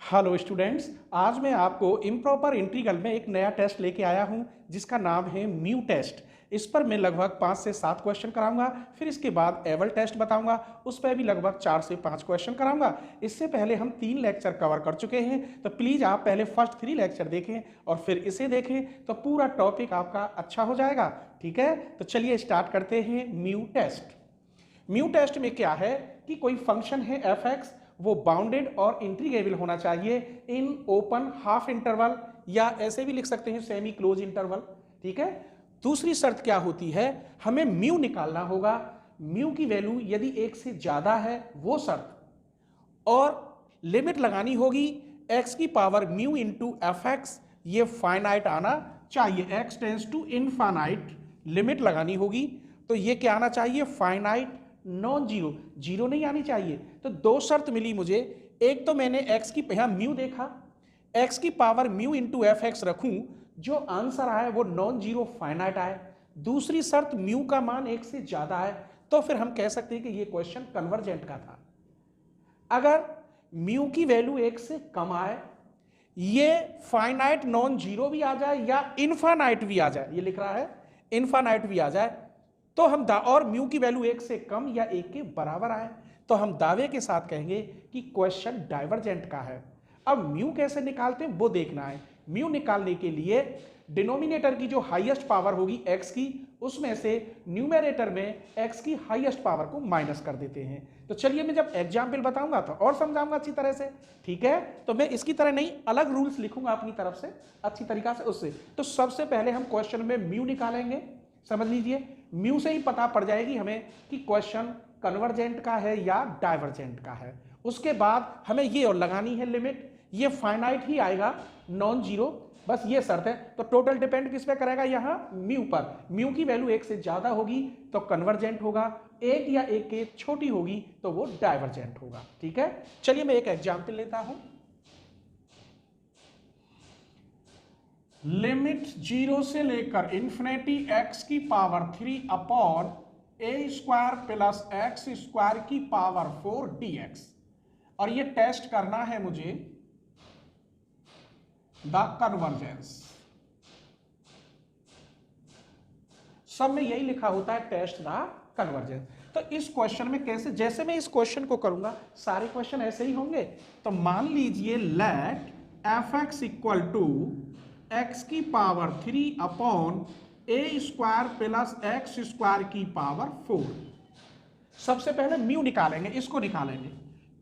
Hello students, आज मैं आपको इम्प्रॉपर इंटीग्रल में एक नया टेस्ट लेके आया हूं जिसका नाम है म्यू टेस्ट। इस पर मैं लगभग 5 से 7 क्वेश्चन कराऊंगा, फिर इसके बाद एबल टेस्ट बताऊंगा, उस पर भी लगभग 4 से 5 क्वेश्चन कराऊंगा। इससे पहले हम 3 लेक्चर कवर कर चुके हैं, तो प्लीज़ आप पहले फर्स्ट 3 लेक्चर देखें और फिर इसे देखें तो पूरा टॉपिक आपका अच्छा हो जाएगा। ठीक है, तो चलिए स्टार्ट करते हैं म्यू टेस्ट। म्यू टेस्ट में क्या है कि कोई फंक्शन है एफ एक्स, वो बाउंडेड और इंटीग्रेबल होना चाहिए इन ओपन हाफ इंटरवल, या ऐसे भी लिख सकते हैं सेमी क्लोज इंटरवल। ठीक है, दूसरी शर्त क्या होती है, हमें म्यू निकालना होगा। म्यू की वैल्यू यदि 1 से ज्यादा है वो शर्त, और लिमिट लगानी होगी x की power mu into F x, ये फाइनाइट आना चाहिए। x tends to infinite limit लगानी होगी, तो ये क्या आना चाहिए, फाइनाइट नॉन जीरो, जीरो नहीं आनी चाहिए। तो दो शर्त मिली मुझे, एक तो मैंने x की यहां म्यू देखा, x की power mu into F x रखूं, जो आंसर आए वो नॉन जीरो फाइनाइट आए। दूसरी शर्त म्यू का मान 1 से ज्यादा है, तो फिर हम कह सकते हैं कि ये क्वेश्चन कन्वर्जेंट का था। अगर म्यू की वैल्यू 1 से कम आए, ये फाइनाइट नॉन जीरो भी आ जाए या इनफाइनाइट भी आ जाए, ये लिख रहा है इनफाइनाइट भी आ जाए, तो हम और म्यू की वैल्यू 1 से कम या 1 के बराबर आए, तो हम दावे के साथ कहेंगे कि क्वेश्चन डाइवर्जेंट का है। अब म्यू कैसे निकालते हैं वो देखना है। म्यू निकालने के लिए डिनोमिनेटर की जो हाईएस्ट पावर होगी x की, उसमें से न्यूमेरेटर में x की हाईएस्ट पावर को माइनस कर देते हैं। तो चलिए मैं जब एग्जाम्पल बताऊंगा तो और समझाऊंगा अच्छी तरह से। ठीक है, तो मैं इसकी तरह नहीं, अलग रूल्स लिखूंगा अपनी तरफ से अच्छी तरीका से उससे। तो सबसे पहले हम क्वेश्चन में म्यू निकालेंगे। समझ लीजिए, म्यू से ही पता पड़ जाएगी हमें कि क्वेश्चन कन्वर्जेंट का है या डाइवर्जेंट का है। उसके बाद हमें ये और लगानी है लिमिट, ये फाइनाइट ही आएगा नॉन जीरो, बस ये शर्त है। तो टोटल डिपेंड किस पे करेगा, यहां म्यू पर। म्यू की वैल्यू 1 से ज्यादा होगी तो कन्वर्जेंट होगा, 1 या 1 के छोटी होगी तो वो डाइवर्जेंट होगा। ठीक है, चलिए मैं एक एग्जांपल लेता हूं। लिमिट 0 से लेकर इंफिनिटी x की power 3 upon a square plus x square की पावर 4 dx, और ये टेस्ट करना है मुझे द कन्वर्जेंस। सब में यही लिखा होता है, टेस्ट द कन्वर्जेंस। तो इस क्वेश्चन में कैसे, जैसे मैं इस क्वेश्चन को करूंगा सारे क्वेश्चन ऐसे ही होंगे। तो मान लीजिए let f x equal to x की power 3 upon a square plus x square की पावर 4। सबसे पहले म्यू निकालेंगे, इसको निकालेंगे।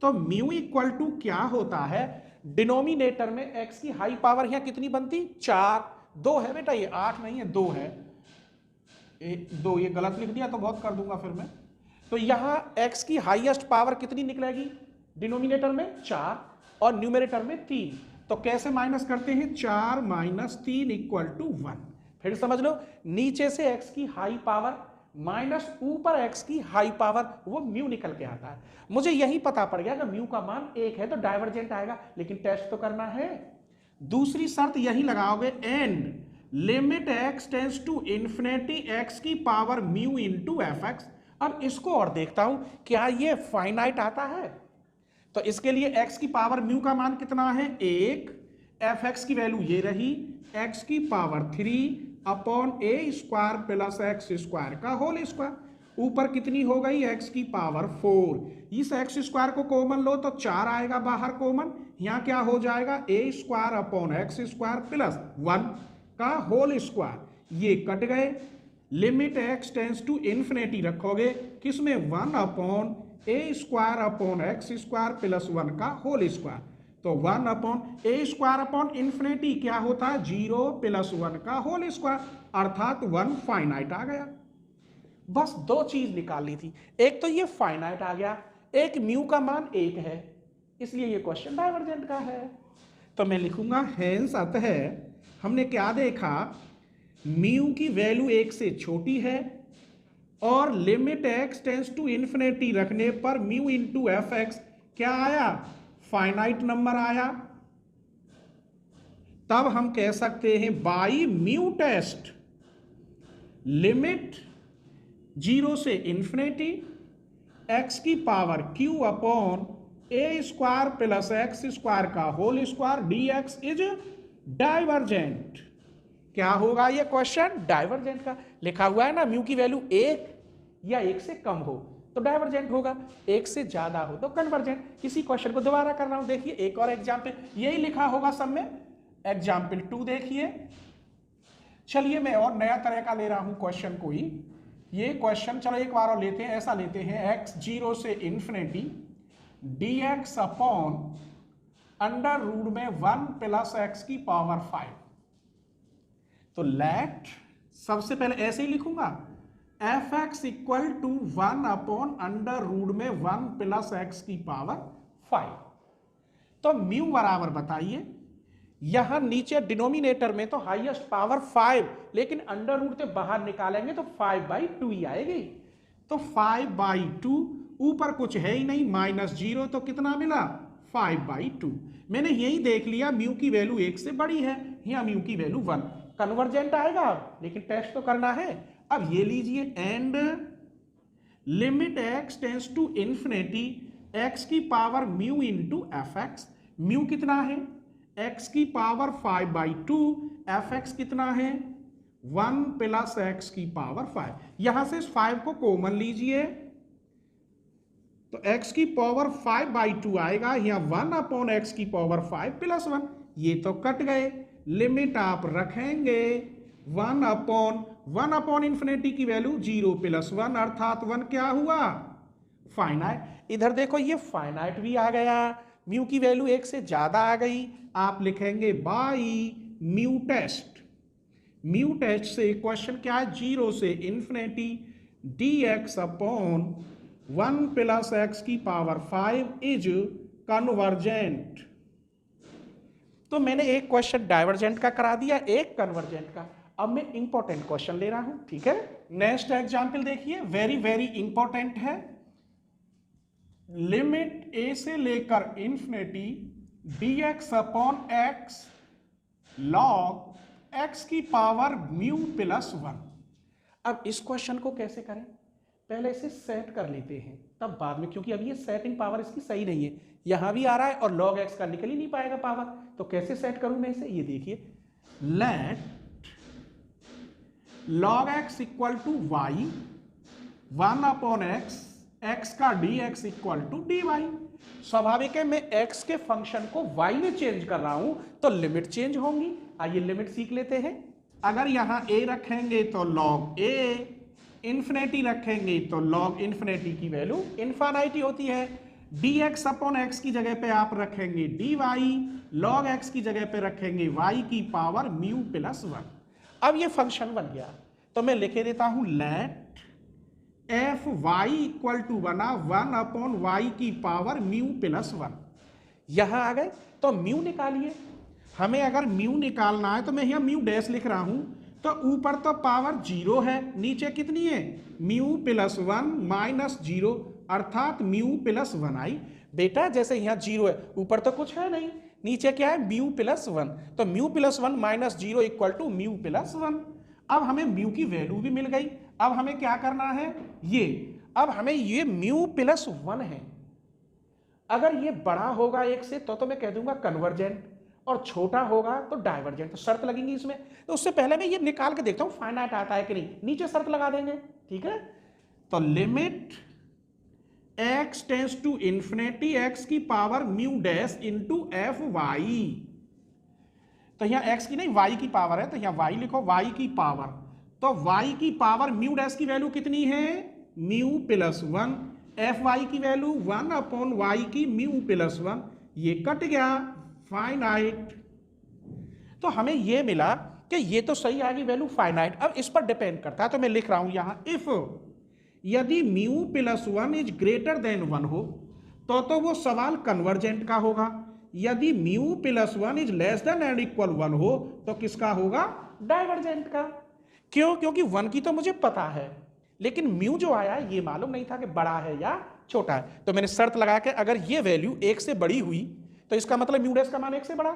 तो म्यू इक्वल टू क्या होता है, डिनोमिनेटर में x की हाई पावर यहां कितनी बनती, 4, 2 है बेटा, ये 8 नहीं है, 2 है, 2, ये गलत लिख दिया तो बहुत कर दूंगा फिर मैं। तो यहां x की हाईएस्ट पावर कितनी निकलेगी, डिनोमिनेटर में 4 और न्यूमरेटर में 3। तो कैसे माइनस करते हैं, 4 माइनस 3 इक्वल टू 1। फिर समझ लो, नीचे से x की हाई पावर माइनस ऊपर x की हाई पावर, वो म्यू निकल के आता है। मुझे यही पता पड़ गया कि म्यू का मान 1 है तो डाइवर्जेंट आएगा, लेकिन टेस्ट तो करना है। दूसरी शर्त यही लगाओगे, and limit x tends to infinity x की power mu into F x. अब इसको और देखता हूं, क्या ये फाइनाइट आता है। तो इसके लिए x की पावर म्यू का मान कितना है, 1, एफ एक्स की वैल्यू ये रही, x की power 3 upon a square plus x square का होल स्क्वायर, ऊपर कितनी हो गई, x की पावर 4। इस एक्स स्क्वायर को कॉमन लो तो 4 आएगा बाहर कॉमन, यहां क्या हो जाएगा, a square upon x square plus 1 का होल स्क्वायर, ये कट गए। Limit x tends to infinity रखोगे किसमें, 1 upon a square upon x square plus 1 का होल स्क्वायर। तो 1 upon a square upon infinity क्या होता है, 0 प्लस 1 का होल स्क्वायर, अर्थात 1 फाइनाइट आ गया। बस दो चीज निकालनी थी, एक तो ये फाइनाइट आ गया, एक म्यू का मान 1 है, इसलिए ये क्वेश्चन डाइवर्जेंट का है। तो मैं लिखूंगा हेंस, अतः हमने क्या देखा, म्यू की वैल्यू 1 से छोटी है और limit x tends to infinity रखने पर म्यू इंटू एफ एक्स क्या आया, फाइनाइट नंबर आया। तब हम कह सकते हैं बाई म्यू टेस्ट लिमिट 0 से इन्फिनिटी x की power q upon a square plus x square का whole square dx is divergent. क्या होगा ये क्वेश्चन? डाइवर्जेंट का लिखा हुआ है ना, म्यू की वैल्यू एक या एक से कम हो तो डाइवर्जेंट होगा, एक से ज्यादा हो तो कन्वर्जेंट। इसी क्वेश्चन को दोबारा कर रहा हूं, देखिए एक और एग्जाम्पल, यही लिखा होगा सब में। एग्जाम्पल 2 देखिए। चलिए मैं और नया तरह का ले रहा हूं क्वेश्चन कोई। ये क्वेश्चन चलो एक बार और लेते हैं, ऐसा लेते हैं x 0 से infinity dx upon under root में 1 प्लस एक्स की पावर 5। तो लेट सबसे पहले ऐसे ही लिखूंगा, f x equal to 1 upon under root में 1 प्लस एक्स की पावर 5। तो म्यू बराबर बताइए, यहां नीचे डिनोमिनेटर में तो हाईएस्ट पावर 5, लेकिन अंडर रूट से बाहर निकालेंगे तो 5/2 ही आएगी। तो 5/2, ऊपर कुछ है ही नहीं, -0 तो कितना मिला? 5/2। मैंने यही देख लिया म्यू की वैल्यू 1 से बड़ी है, यहाँ म्यू की वैल्यू 1। कन्वर्जेंट आएगा लेकिन टेस्ट तो करना है। अब ये लीजिए, and limit x tends to infinity x की power mu into F x. Mu कितना है? x की पावर 5/2, एफ एक्स कितना है? 1 प्लस एक्स की पावर 5। यहां से इस 5 को कॉमन लीजिए तो x की पावर 5/2 आएगा, यहाँ 1 अपॉन एक्स की पावर 5 प्लस 1, ये तो कट गए। लिमिट आप रखेंगे 1 अपॉन इन्फिनिटी की वैल्यू 0 प्लस 1, अर्थात 1 क्या हुआ? फाइनाइट। इधर देखो ये फाइनाइट भी आ गया, म्यू की वैल्यू 1 से ज्यादा आ गई। आप लिखेंगे by mu test. Mu test से क्वेश्चन क्या है? 0 से infinity dx upon 1 plus x की पावर 5 इज कन्वर्जेंट। तो मैंने एक क्वेश्चन डाइवर्जेंट का करा दिया, एक कन्वर्जेंट का। अब मैं इंपॉर्टेंट क्वेश्चन ले रहा हूं, ठीक है। नेक्स्ट एग्जांपल देखिए, वेरी वेरी इंपॉर्टेंट है। लिमिट a से लेकर infinity dx upon x log x की पावर म्यू प्लस 1। अब इस क्वेश्चन को कैसे करें? पहले इसे सेट कर लेते हैं, तब बाद में, क्योंकि अभी ये सेटिंग पावर इसकी सही नहीं है, यहां भी आ रहा है और log x का निकल ही नहीं पाएगा पावर। तो कैसे सेट करूं मैं इसे? ये देखिए, let log x equal to y 1 upon x का dx इक्वल टू dy। स्वाभाविक है, मैं x के फंक्शन को y में चेंज कर रहा हूं तो लिमिट चेंज होंगी। आइए लिमिट सीख लेते हैं। अगर यहां a रखेंगे तो log a, इन्फिनिटी रखेंगे तो log इन्फिनिटी की वैल्यू इनफाइनाइटी होती है। dx अपॉन x की जगह पे आप रखेंगे dy, log x की जगह पे रखेंगे y की पावर म्यू प्लस 1। अब ये फंक्शन बन गया, तो मैं लिखे देता हूं let f y equal to बना 1 अपॉन वाई की पावर म्यू प्लस 1। यहां आ गए तो म्यू निकालिए। हमें अगर म्यू निकालना है तो मैं यहां म्यू डैश लिख रहा हूं, तो ऊपर तो पावर 0 है, नीचे कितनी है? म्यू प्लस 1 माइनस 0, अर्थात म्यू प्लस 1 आई। बेटा जैसे यहाँ 0 है, ऊपर तो कुछ है नहीं, नीचे क्या है? म्यू प्लस 1, तो mu plus 1 minus 0 equal to mu plus 1। अब हमें म्यू की वैल्यू भी मिल गई। अब हमें क्या करना है? ये, अब हमें ये म्यू प्लस 1 है, अगर ये बड़ा होगा 1 से तो मैं कह दूंगा कन्वर्जेंट, और छोटा होगा तो डाइवर्जेंट। तो शर्त लगेंगी इसमें, तो उससे पहले मैं ये निकाल के देखता हूं फाइनाइट आता है कि नहीं, नीचे शर्त लगा देंगे, ठीक है। तो limit x tends to infinity x की power mu dash into f y. तो यहाँ x की नहीं y की पावर है, तो यहाँ y लिखो, y की पावर, तो y की पावर म्यू डैश की वैल्यू कितनी है? म्यू प्लस 1, एफ वाई की वैल्यू 1 अपॉन वाई की म्यू प्लस 1, ये कट गया, फाइनाइट। तो हमें ये मिला कि ये तो सही आ गई वैल्यू फाइनाइट। अब इस पर डिपेंड करता है, तो मैं लिख रहा हूं यहां इफ यदि mu plus 1 is greater than 1 हो तो वो सवाल कन्वर्जेंट का होगा। यदि mu plus 1 is less than and equal 1 हो तो किसका होगा? डाइवर्जेंट का। क्यों? क्योंकि 1 की तो मुझे पता है, लेकिन म्यू जो आया ये मालूम नहीं था कि बड़ा है या छोटा है। तो मैंने शर्त लगा के अगर ये वैल्यू 1 से बड़ी हुई तो इसका मतलब म्यू डैश का मान 1 से बड़ा,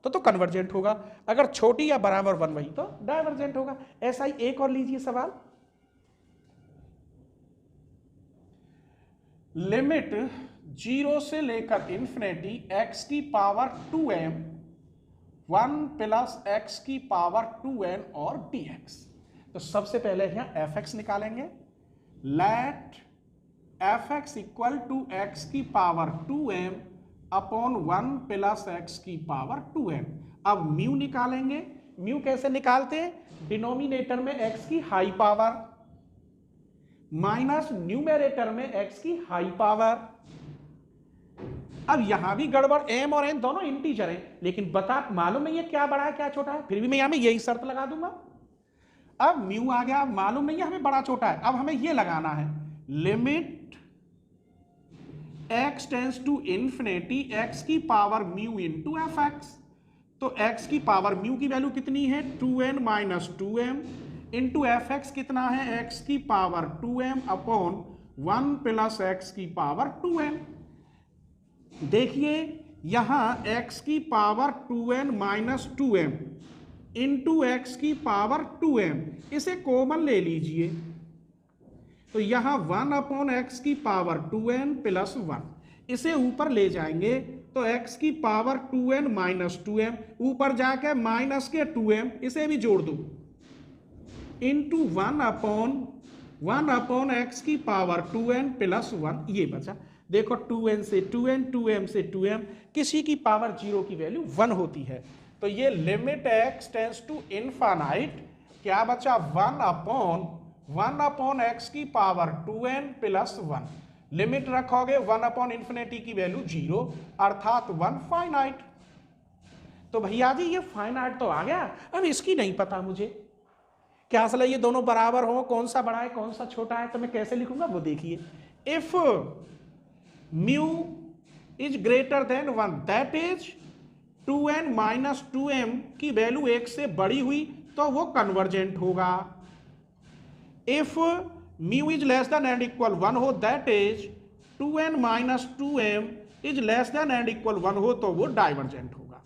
तो कन्वर्जेंट होगा। अगर छोटी या बराबर 1 वही तो डाइवर्जेंट होगा। ऐसा ही एक और लीजिए सवाल, लिमिट 0 से लेकर इन्फिनिटी x की पावर 2m 1 प्लस x की पावर 2n और dx। तो सबसे पहले यहाँ fx निकालेंगे। Let fx equal to x की power 2m upon 1 plus x की पावर 2n। अब म्यू निकालेंगे। म्यू कैसे निकालते हैं? डिनोमिनेटर में x की हाई पावर माइनस न्यूमेरेटर में x की हाई पावर। अब यहां भी गड़बड़, m और n दोनों इंटीजर हैं, लेकिन बता मालूम नहीं है क्या बड़ा है क्या छोटा है, फिर भी मैं यहां में यही शर्त लगा दूंगा। अब म्यू आ गया, मालूम नहीं है हमें बड़ा छोटा है, अब हमें यह लगाना है limit x tends to infinity x की power mu into F X. तो x की पावर म्यू की वैल्यू कितनी है? 2n minus 2m into F x कितना है? x की power 2m upon 1 plus x की पावर 2n। देखिए यहां x की power 2n minus 2m into x की पावर 2m, इसे कॉमन ले लीजिए तो यहां 1 अपॉन एक्स की पावर 2n प्लस 1, इसे ऊपर ले जाएंगे तो x की पावर 2n माइनस 2m, ऊपर जाके माइनस के 2m, इसे भी जोड़ दो इंटू 1 अपॉन एक्स की पावर 2n प्लस 1, ये बचा। देखो 2n से 2n 2m से 2m, किसी की पावर 0 की वैल्यू 1 होती है। तो ये limit x tends to infinite, क्या बचा? 1 अपॉन x की पावर 2n प्लस 1। लिमिट रखोगे 1 अपॉन इन्फिनिटी की वैल्यू 0, अर्थात 1 फाइनाइट। तो भैया जी ये फाइनाइट तो आ गया, अब इसकी नहीं पता मुझे क्या असल ये दोनों बराबर हो, कौन सा बड़ा है कौन सा छोटा है, तो मैं कैसे लिखूंगा वो देखिए। If mu is greater than 1 that is 2n minus 2m की वैल्यू 1 से बड़ी हुई तो वो कन्वर्जेंट होगा। If mu is less than and equal 1 हो that is 2n minus 2m is less than and equal 1 हो तो वो डाइवर्जेंट होगा।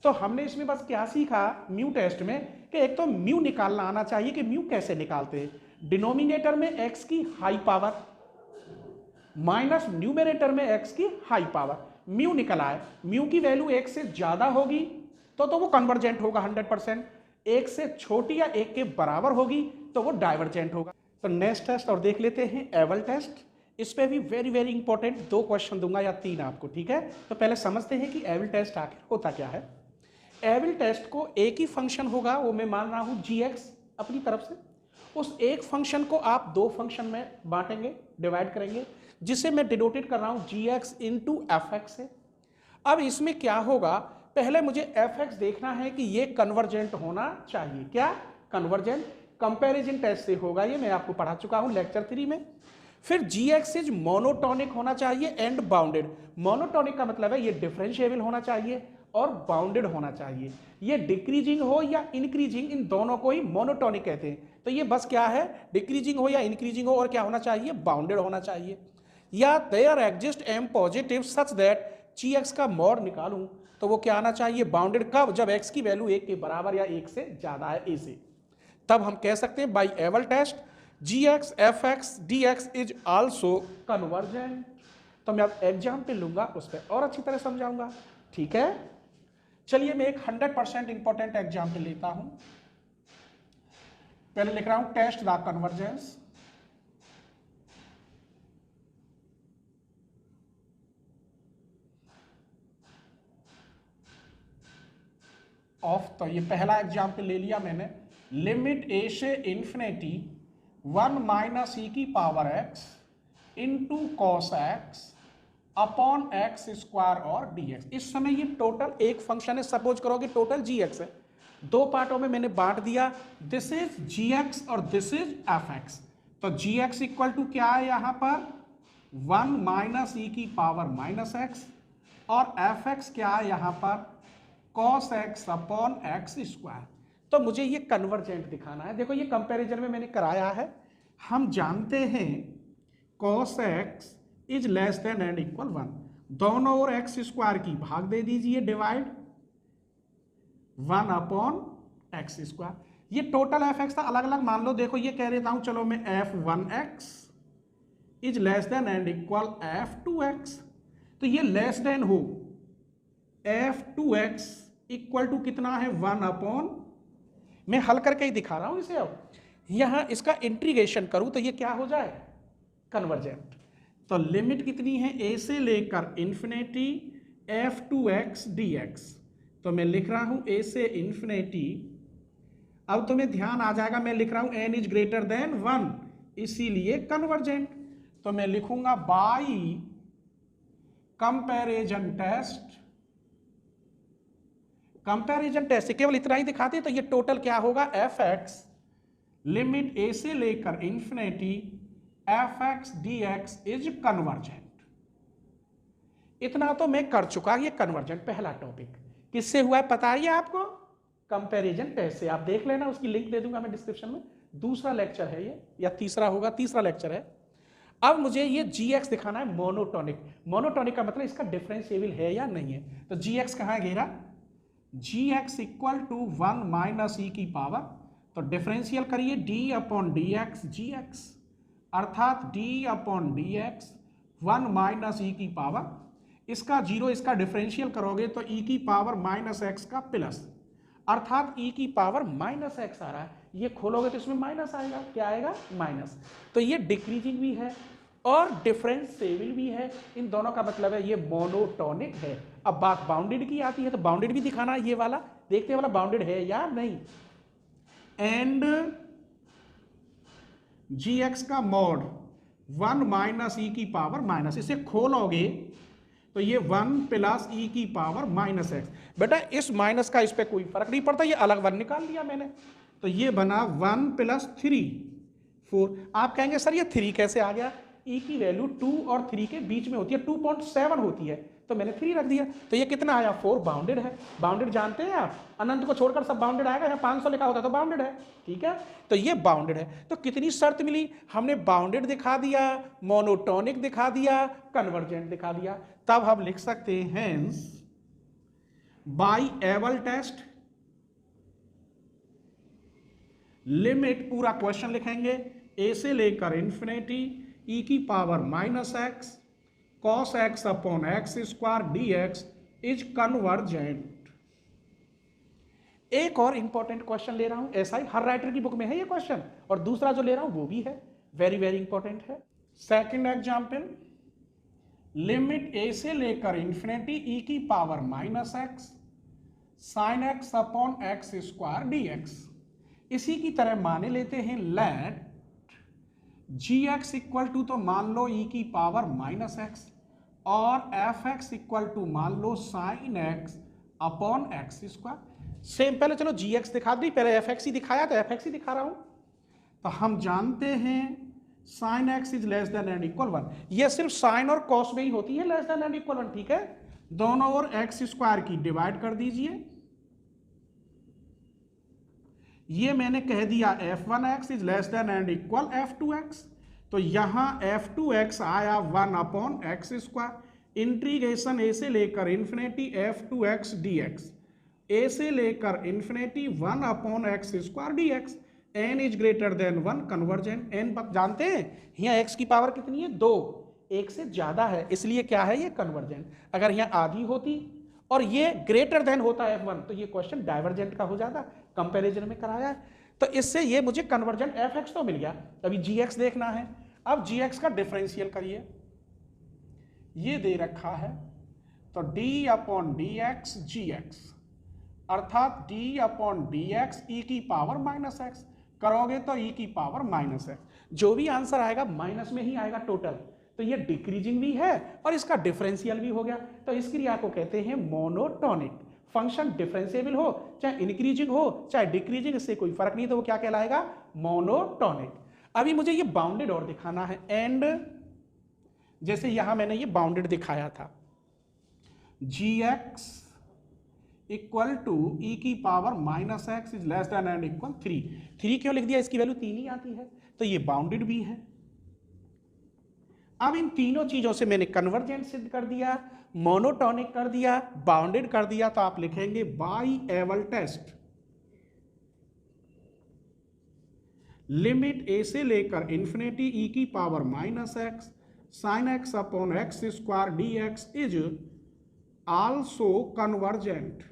तो हमने इसमें बस क्या सीखा म्यू टेस्ट में कि एक तो म्यू निकालना आना चाहिए कि म्यू कैसे निकालते हैं। डिनोमिनेटर में x की हाई पावर माइनस न्यूमेरेटर में x की हाई पावर, म्यू निकला है। म्यू की वैल्यू 1 से ज्यादा होगी तो वो कन्वर्जेंट होगा 100%, 1 से छोटी या 1 के बराबर होगी तो वो डाइवर्जेंट होगा। तो नेक्स्ट टेस्ट और देख लेते हैं एवल टेस्ट। इस पे भी वेरी वेरी इंपॉर्टेंट 2 क्वेश्चन दूंगा या 3 आपको, ठीक है। तो पहले समझते हैं कि एवल टेस्ट आखिर होता क्या है। एवल टेस्ट को एक ही फंक्शन होगा, वो मैं मान रहा हूं gx अपनी तरफ से, उस एक फंक्शन को आप 2 फंक्शन में बांटेंगे, डिवाइड करेंगे, जिसे मैं डिनोटेट कर रहा हूं gx इंटू एफ एक्स से। अब इसमें क्या होगा, पहले मुझे एफ एक्स देखना है कि ये कन्वर्जेंट होना चाहिए। क्या कन्वर्जेंट? कंपैरिजन टेस्ट से होगा, ये मैं आपको पढ़ा चुका हूं लेक्चर 3 में। फिर gx इज मोनोटोनिक होना चाहिए एंड बाउंडेड। मोनोटोनिक का मतलब है ये डिफरेंशिएबल होना चाहिए और बाउंडेड होना चाहिए। ये डिक्रीजिंग हो या इंक्रीजिंग, इन दोनों को ही मोनोटोनिक कहते हैं। तो ये बस क्या है, डिक्रीजिंग हो या इंक्रीजिंग हो, और क्या होना चाहिए, बाउंडेड होना चाहिए। या there exist M positive such that gx का मॉड निकालूं तो वो क्या आना चाहिए, बाउंडेड। कब? जब x की वैल्यू 1 के बराबर या 1 से ज्यादा है a से, तब हम कह सकते हैं by Abel test gx fx dx is also convergent. तो मैं अब एग्जाम्पल लूंगा, उस पर और अच्छी तरह समझाऊंगा, ठीक है। चलिए मैं एक 100% इंपॉर्टेंट एग्जाम्पल लेता हूं। पहले लिख रहा हूं टेस्ट द कन्वर्जेंस ऑफ, तो ये पहला एग्जाम्पल ले लिया मैंने। लिमिट a से इंफिनिटी 1 माइनस e की power x into cos x upon x square और dx। इस समय ये टोटल एक फंक्शन है, सपोज करो कि टोटल gx है, 2 पार्टों में मैंने बांट दिया, दिस इज gx और दिस इज fx। तो gx इक्वल टू क्या है यहां पर 1 माइनस e की पावर माइनस x, और fx क्या है यहां पर cos x upon x square. तो मुझे ये कन्वर्जेंट दिखाना है। देखो ये कंपैरिजन में मैंने कराया है, हम जानते हैं cos x is less than and equal 1, दोनों ओर एक्स स्क्वायर की भाग दे दीजिए, डिवाइड 1 अपॉन एक्स स्क्वायर। ये टोटल एफ एक्स था, अलग अलग मान लो। देखो ये कह देता हूं, चलो मैं f1x is less than and equal f2x, तो ये लेस देन हो f2x इक्वल टू कितना है 1 अपॉन, मैं हल करके ही दिखा रहा हूं इसे। अब यहां इसका इंटीग्रेशन करूं तो ये क्या हो जाए, कन्वर्जेंट। तो लिमिट कितनी है, a से लेकर इंफिनिटी f2x dx, तो मैं लिख रहा हूं a से इंफिनिटी। अब तुम्हें ध्यान आ जाएगा, मैं लिख रहा हूं n इज ग्रेटर देन 1, इसीलिए कन्वर्जेंट। तो मैं लिखूंगा by comparison test, comparison test से केवल इतना ही दिखाते तो ये टोटल क्या होगा, fx लिमिट a से लेकर infinity fx dx is convergent. इतना तो मैं कर चुका, ये कन्वर्जेंट पहला टॉपिक किससे हुआ है पता है आपको, कंपैरिजन टेस्ट से। आप देख लेना, उसकी लिंक दे दूंगा मैं डिस्क्रिप्शन में। दूसरा लेक्चर है ये, या तीसरा होगा, तीसरा लेक्चर है। अब मुझे ये gx दिखाना है मोनोटोनिक। मोनोटोनिक का मतलब इसका डिफरेंशिएबल है या नहीं है। तो gx कहाँ गिरा, gx equal to 1 minus e की पावर, तो डिफरेंशियल करिए d upon d x gx, अर्थात d upon d x 1 minus e की पावर, इसका जीरो, इसका डिफरेंशियल करोगे तो e की पावर माइनस एक्स का प्लस, अर्थात e की पावर माइनस एक्स आ रहा है। ये खोलोगे तो इसमें माइनस आएगा, क्या आएगा, माइनस। तो ये डिक्रीजिंग भी है और डिफरेंशिएबल भी है, इन दोनों का मतलब है ये मोनोटोनिक है। अब बात बाउंडेड की आती है, तो बाउंडेड भी दिखाना, ये वाला देखते हैं वाला बाउंडेड है या नहीं। एंड gx का मॉड 1 माइनस ई की पावर माइनस, इसे खोलोगे तो ये 1 प्लस ई की पावर माइनस एक्स। बेटा इस माइनस का इस पर कोई फर्क नहीं पड़ता, ये अलग 1 निकाल लिया मैंने, तो ये बना 1 प्लस 3 4। आप कहेंगे सर ये 3 कैसे आ गया, ई की वैल्यू 2 और 3 के बीच में होती है, 2.7 होती है, तो मैंने 3 रख दिया। तो ये कितना आया, 4 बाउंडेड है। बाउंडेड जानते हैं आप, अनंत को छोड़कर सब बाउंडेड आएगा, यहाँ 500 लिखा होता तो बाउंडेड है, ठीक है। तो ये बाउंडेड है। तो कितनी शर्त मिली, हमने बाउंडेड दिखा दिया, मोनोटोनिक दिखा दिया, कन्वर्जेंट दिखा दिया। तब हम लिख सकते हैं hence by Abel test limit, पूरा क्वेश्चन लिखेंगे, a से लेकर इंफिनिटी e की power minus x cos x upon x square dx is convergent. एक और इंपॉर्टेंट क्वेश्चन ले रहा हूं, ऐसा ही हर राइटर की बुक में है ये क्वेश्चन, और दूसरा जो ले रहा हूं वो भी है, वेरी वेरी इंपॉर्टेंट है। सेकंड एग्जांपल, लिमिट a से लेकर इंफिनिटी e की power minus x sign x upon x square dx। इसी की तरह माने लेते हैं लेट gx इक्वल टू, तो मान लो e की पावर माइनस एक्स, और fx इक्वल टू मान लो sine x upon x square. Same, पहले चलो gx दिखा दी, पहले fx ही दिखाया तो fx ही दिखा रहा हूं। तो हम जानते हैं sine x is less than and equal 1, ये सिर्फ साइन और कॉस में ही होती है लेस देन एंड इक्वल 1, ठीक है। दोनों ओर एक्स स्क्वायर की डिवाइड कर दीजिए, ये मैंने कह दिया f1x is less than and equal f2x, तो यहां f2x आया 1 upon x square, integration a से लेकर इंफिनिटी f2x dx, a से लेकर infinity 1 upon x square dx, n is greater than 1, convergent. n जानते हैं यहाँ x की पावर कितनी है, 2, एक से ज्यादा है, इसलिए क्या है ये कन्वर्जेंट। अगर यहाँ आधी होती और ये ग्रेटर देन होता है f1, तो ये क्वेश्चन डाइवर्जेंट का हो जाता, कंपैरिजन में कराया है। तो इससे ये मुझे कन्वर्जेंट fx तो मिल गया, अभी gx देखना है। अब gx का डिफरेंशियल करिए, ये दे रखा है, तो d upon d x gx, अर्थात d अपॉन डी एक्स ई की पावर माइनस एक्स, करोगे तो e की पावर माइनस एक्स, जो भी आंसर आएगा माइनस में ही आएगा टोटल। तो ये डिक्रीजिंग भी है और इसका डिफरेंशियल भी हो गया, तो इस क्रिया को कहते हैं मोनोटोनिक। फंक्शन डिफरेंशिएबल हो चाहे इंक्रीजिंग हो चाहे डिक्रीजिंग, इससे कोई फर्क नहीं, तो वो क्या कहलाएगा, मोनोटोनिक। अभी मुझे ये बाउंडेड और दिखाना है, एंड जैसे यहां मैंने ये बाउंडेड दिखाया था, gx इक्वल टू ई की power minus x is less than and equal 3 क्यों लिख दिया, इसकी वैल्यू 3 ही आती है, तो ये बाउंडेड भी है। अब इन तीनों चीजों से मैंने कन्वर्जेंट सिद्ध कर दिया, मोनोटोनिक कर दिया, बाउंडेड कर दिया, तो आप लिखेंगे बाई एबल टेस्ट लिमिट ए से लेकर इन्फिनिटी ई की power minus x sign x upon x square D x is also convergent.